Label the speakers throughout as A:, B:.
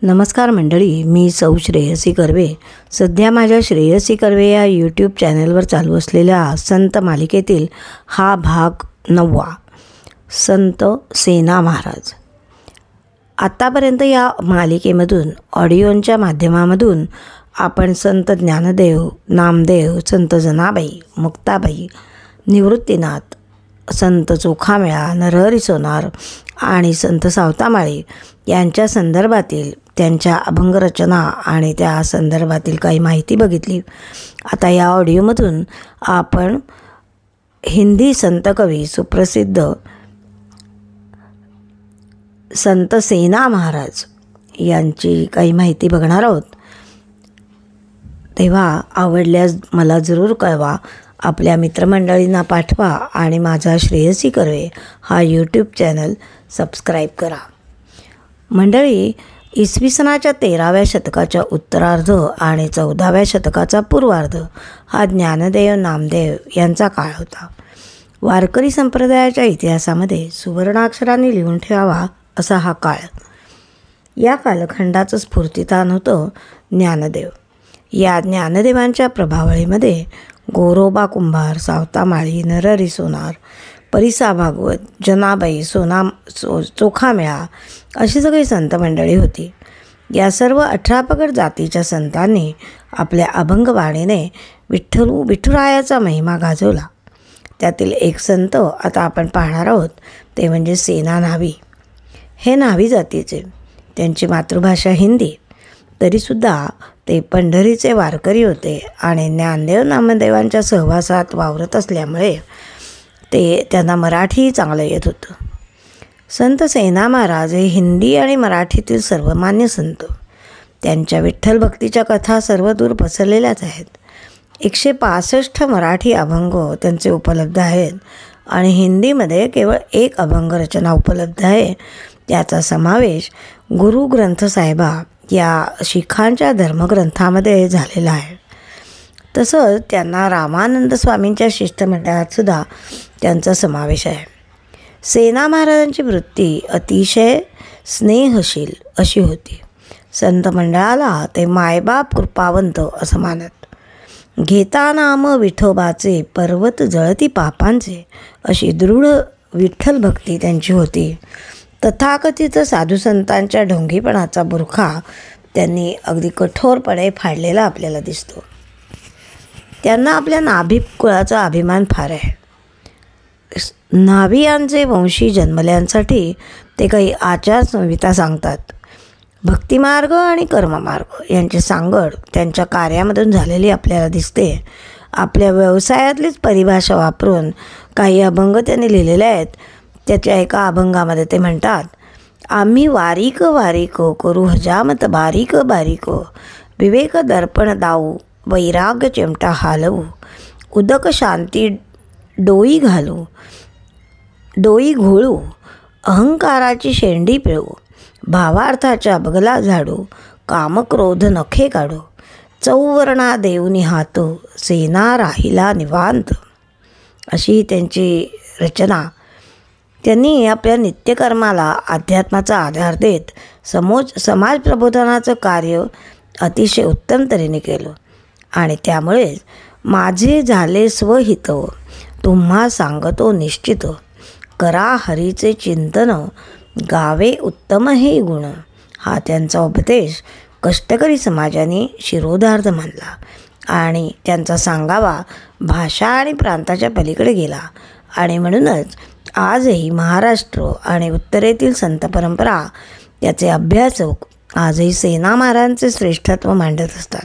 A: नमस्कार मंडळी, मी सौ श्रेयसी कर्वे. सध्या माझ्या श्रेयसी कर्वे या यूट्यूब चॅनलवर चालू असलेल्या संत मालिकेतील हा भाग 9, संत सेना महाराज. आत्तापर्यंत या मालिकेमधून ऑडिओच्या माध्यमामधून आपण संत ज्ञानदेव, नामदेव, संत जनाबाई, मुक्ताबाई, निवृत्तीनाथ, संत चोखामेळा, नरहरी सोनार आणि संत सावतामाळी यांच्या संदर्भातील त्यांच्या अभंगरचना आणि त्या संदर्भातील काही माहिती बघितली. आता या ऑडिओमधून आपण हिंदी संत कवी सुप्रसिद्ध संत सेना महाराज यांची काही माहिती बघणार आहोत. तेव्हा आवडल्यास मला जरूर कळवा, आपल्या मित्रमंडळींना पाठवा आणि माझा श्रेयसी कर्वे हा यूट्यूब चॅनल सबस्क्राईब करा. मंडळी, इसवी सनाच्या 13व्या शतकाच्या उत्तरार्ध आणि 14व्या शतकाचा पूर्वार्ध हा ज्ञानदेव, नामदेव यांचा काळ होता. वारकरी संप्रदायाच्या इतिहासामध्ये सुवर्णाक्षरांनी लिहून ठेवावा असा हा काळ. या कालखंडाचं स्फूर्तिस्थान होतं ज्ञानदेव. या ज्ञानदेवांच्या प्रभावळीमध्ये गोरोबा कुंभार, सावतामाळी, नरहरी सोनार, परिसा भागवत, जनाबाई, चोखामेळा अशी सगळी संत मंडळी होती. या सर्व 18 पगड जातीच्या संतांनी आपल्या अभंगवाणीने विठुरायाचा महिमा गाजवला. त्यातील एक संत आता आपण पाहणार आहोत, ते म्हणजे सेना न्हावी. हे न्हावी जातीचे. त्यांची मातृभाषा हिंदी, तरीसुद्धा ते पंढरीचे वारकरी होते आणि ज्ञानदेव, नामदेवांच्या सहवासात वावरत असल्यामुळे त्यांना मराठीही चांगलं येत होतं. संत सेना महाराज हे हिंदी आणि मराठीतील सर्वमान्य संत. त्यांच्या विठ्ठल भक्तीच्या कथा सर्वदूर पसरलेल्याच आहेत. 165 मराठी अभंग त्यांचे उपलब्ध आहेत आणि हिंदीमध्ये केवळ 1 अभंग रचना उपलब्ध आहे. त्याचा समावेश गुरु ग्रंथ साहिबा या शीखांच्या धर्मग्रंथामध्ये झालेला आहे. तसंच त्यांना रामानंद स्वामींच्या शिष्टमंडळातसुद्धा त्यांचा समावेश आहे. सेना महाराजांची वृत्ती अतिशय स्नेहशील अशी होती. संत मंडळाला ते मायबाप कृपावंत असं मानत. घेता नाम विठोबाचे, पर्वत जळती पापांचे अशी दृढ विठ्ठल भक्ती त्यांची होती. तथाकथित साधुसंतांच्या ढोंगीपणाचा बुरखा त्यांनी अगदी कठोरपणे फाडलेला आपल्याला दिसतो. त्यांना आपल्या नाभी कुळाचा अभिमान फार आहे. न्हावीयांचे वंशी जन्मल्यांसाठी ते काही आचारसंहिता सांगतात. भक्तिमार्ग आणि कर्ममार्ग यांची सांगड त्यांच्या कार्यामधून झालेली आपल्याला दिसते. आपल्या व्यवसायातलीच परिभाषा वापरून काही अभंग त्यांनी लिहिलेले आहेत. त्याच्या एका अभंगामध्ये ते म्हणतात, आम्ही वारीक वारीक करू हजामत बारीक बारीक, विवेक दर्पण दाऊ वैराग्य चिमटा हालवू, उदक शांती डोई घालू डोई घोळू, अहंकाराची शेंडी पिळू, भावार्थाच्या बगला झाडू, कामक्रोध नखे काढू, चौवर्णा देऊनी हात, सेना राहिला निवांत. अशी त्यांची रचना. त्यांनी आपल्या नित्यकर्माला अध्यात्माचा आधार देत समाज प्रबोधनाचं कार्य अतिशय उत्तम तऱ्हेने केलं. आणि त्यामुळेच माझे झाले स्वहित, तुम्हा सांगतो निश्चित, करा हरीचे चिंतन, गावे उत्तम हे गुण. हा त्यांचा उपदेश कष्टकरी समाजाने शिरोधार्थ मानला आणि त्यांचा सांगावा भाषा आणि प्रांताच्या पलीकडे गेला. आणि म्हणूनच आजही महाराष्ट्र आणि उत्तरेतील संत परंपरा त्याचे अभ्यासक आजही सेना महाराजांचे श्रेष्ठत्व मांडत असतात.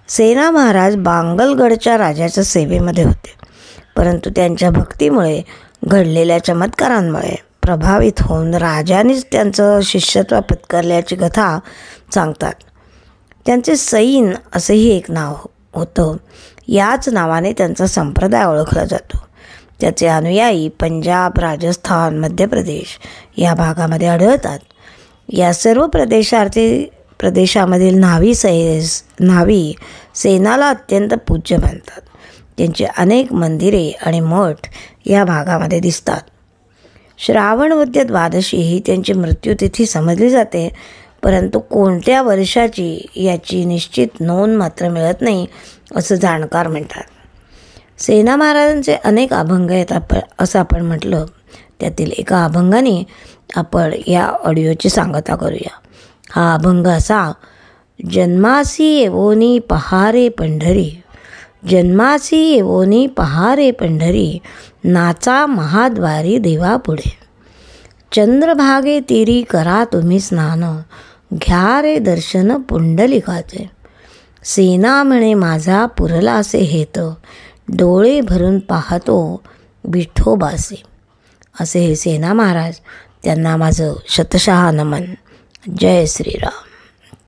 A: सेना महाराज बांगलगडच्या राजाच्या सेवेमध्ये होते, परंतु त्यांच्या भक्तीमुळे घडलेल्या चमत्कारांमुळे प्रभावित होऊन राजानेच त्यांचं शिष्यत्व पत्करल्याची कथा सांगतात. त्यांचे सैन असंही एक नाव होतं. याच नावाने त्यांचा संप्रदाय ओळखला जातो. त्याचे अनुयायी पंजाब, राजस्थान, मध्य प्रदेश या भागामध्ये आढळतात. या सर्व प्रदेशामधील न्हावी सेनाला अत्यंत पूज्य मानतात. त्यांची अनेक मंदिरे आणि मठ या भागामध्ये दिसतात. श्रावण वद्य द्वादशी ही त्यांची मृत्यूतिथी समजली जाते, परंतु कोणत्या वर्षाची याची निश्चित नोंद मात्र मिळत नाही असं जाणकार म्हणतात. सेना महाराजांचे अनेक अभंग आहेत असं आपण म्हटलं. त्यातील एका अभंगाने आपण या ऑडिओची सांगता करूया. हा अभंग असा: जन्मासी येवोनी पहारे पंढरी, जन्मासी येवोनी पहारे पंढरी, नाचा महाद्वारी देवा पुढे. चंद्रभागे तीरी करा तुम्ही स्नान, घ्या रे दर्शन पुंडलिकाचे. सेना म्हणे माझा पुरलासे हेत, डोळे भरून पाहतो विठोबासे. असे हे सेना महाराज, त्यांना माझं शतशः नमन. जय श्रीराम.